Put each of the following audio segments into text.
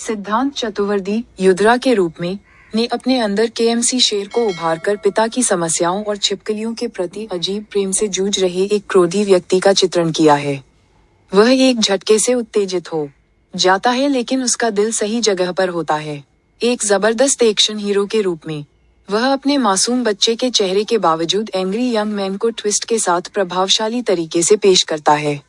सिद्धांत चतुर्वेदी युद्रा के रूप में ने अपने अंदर केएमसी शेर को उभारकर पिता की समस्याओं और छिपकलियों के प्रति अजीब प्रेम से जूझ रहे एक क्रोधी व्यक्ति का चित्रण किया है। वह एक झटके से उत्तेजित हो जाता है लेकिन उसका दिल सही जगह पर होता है। एक जबरदस्त एक्शन हीरो के रूप में वह अपने मासूम बच्चे के चेहरे के बावजूद एंग्री यंग मैन को ट्विस्ट के साथ प्रभावशाली तरीके से पेश करता है।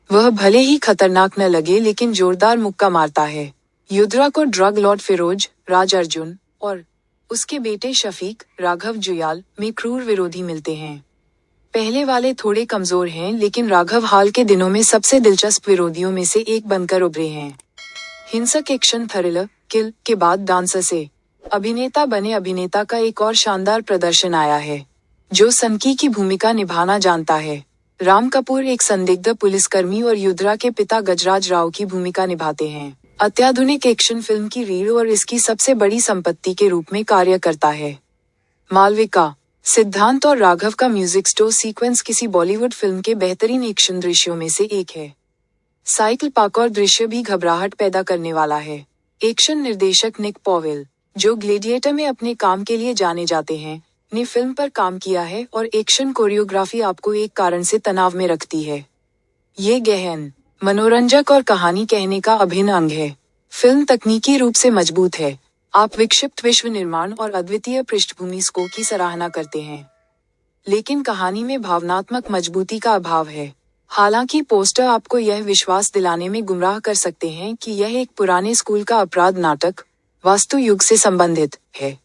वह भले ही खतरनाक न लगे लेकिन जोरदार मुक्का मारता है। युद्रा को ड्रग लॉर्ड फिरोज राज अर्जुन और उसके बेटे शफीक राघव जुयाल में क्रूर विरोधी मिलते हैं। पहले वाले थोड़े कमजोर हैं लेकिन राघव हाल के दिनों में सबसे दिलचस्प विरोधियों में से एक बनकर उभरे हैं। हिंसक एक्शन थ्रिलर किल के बाद डांसर से अभिनेता बने अभिनेता का एक और शानदार प्रदर्शन आया है, जो सनकी की भूमिका निभाना जानता है। राम कपूर एक संदिग्ध पुलिसकर्मी और युद्रा के पिता गजराज राव की भूमिका निभाते हैं। अत्याधुनिक एक्शन फिल्म की रीढ़ और इसकी सबसे बड़ी संपत्ति के रूप में कार्य करता है। मालविका सिद्धांत और राघव का म्यूजिक स्टोर सीक्वेंस किसी बॉलीवुड फिल्म के बेहतरीन एक्शन दृश्यों में से एक है। साइकिल पार्कोर दृश्य भी घबराहट पैदा करने वाला है। एक्शन निर्देशक निक पॉवेल, जो ग्लेडिएटर में अपने काम के लिए जाने जाते हैं, ने फिल्म पर काम किया है और एक्शन कोरियोग्राफी आपको एक कारण से तनाव में रखती है। ये गहन, मनोरंजक और कहानी कहने का अभिन्न अंग है। फिल्म तकनीकी रूप से मजबूत है। आप विक्षिप्त विश्व निर्माण और अद्वितीय पृष्ठभूमि स्कोर की सराहना करते हैं, लेकिन कहानी में भावनात्मक मजबूती का अभाव है। हालांकि पोस्टर आपको यह विश्वास दिलाने में गुमराह कर सकते हैं कि यह एक पुराने स्कूल का अपराध नाटक वास्तु युग से संबंधित है।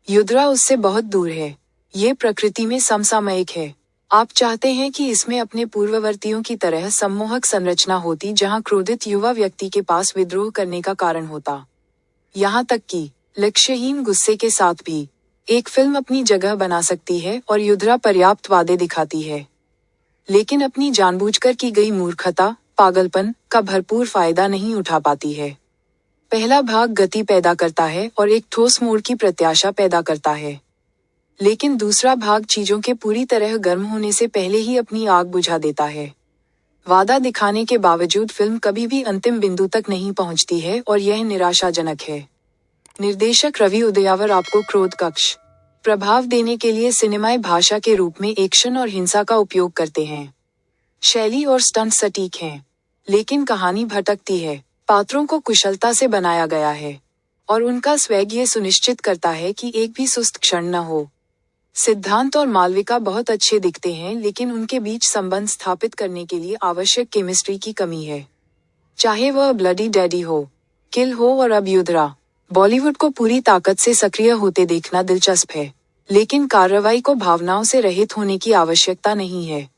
युद्रा उससे बहुत दूर है। ये प्रकृति में समसामयिक है। आप चाहते हैं कि इसमें अपने पूर्ववर्तियों की तरह सम्मोहक संरचना होती जहां क्रोधित युवा व्यक्ति के पास विद्रोह करने का कारण होता। यहाँ तक कि लक्ष्यहीन गुस्से के साथ भी एक फिल्म अपनी जगह बना सकती है और युद्रा पर्याप्त वादे दिखाती है, लेकिन अपनी जानबूझकर की गई मूर्खता, पागलपन का भरपूर फायदा नहीं उठा पाती है। पहला भाग गति पैदा करता है और एक ठोस मोड़ की प्रत्याशा पैदा करता है, लेकिन दूसरा भाग चीजों के पूरी तरह गर्म होने से पहले ही अपनी आग बुझा देता है। वादा दिखाने के बावजूद फिल्म कभी भी अंतिम बिंदु तक नहीं पहुंचती है और यह निराशाजनक है। निर्देशक रवि उदयावर आपको क्रोध कक्ष प्रभाव देने के लिए सिनेमाई भाषा के रूप में एक्शन और हिंसा का उपयोग करते हैं। शैली और स्टंट सटीक हैं, लेकिन कहानी भटकती है। पात्रों को कुशलता से बनाया गया है और उनका स्वैग ये सुनिश्चित करता है कि एक भी सुस्त क्षण न हो। सिद्धांत और मालविका बहुत अच्छे दिखते हैं लेकिन उनके बीच संबंध स्थापित करने के लिए आवश्यक केमिस्ट्री की कमी है। चाहे वह ब्लडी डैडी हो, किल हो और अब युद्रा, बॉलीवुड को पूरी ताकत से सक्रिय होते देखना दिलचस्प है, लेकिन कार्रवाई को भावनाओं से रहित होने की आवश्यकता नहीं है।